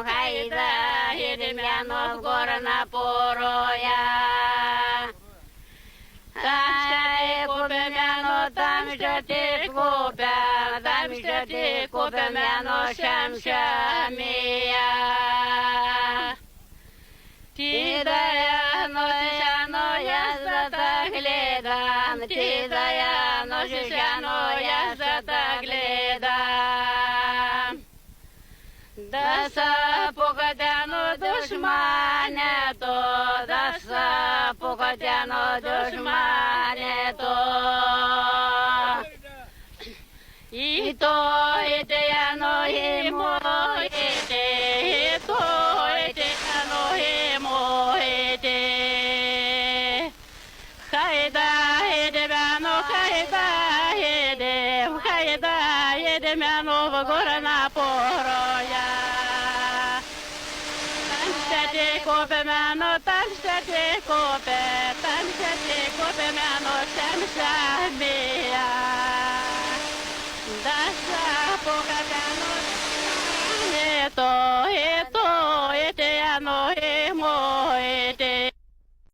хайда, їдемо в гори напороя. Хай купимо, там що ти купимо, там що ти купимо, шамшамія. Ти даяно, я затагледам, ти даяно, я затагледам. Даса погодяно душмане то, даса погодяно душмане то. І то, і те, ноги мої, і то, і те, ноги мої. Хайда, їдемо, хайда, їдемо в гори напороя. Там ще ти купимо, там ще ти купимо, шамшамія. Даса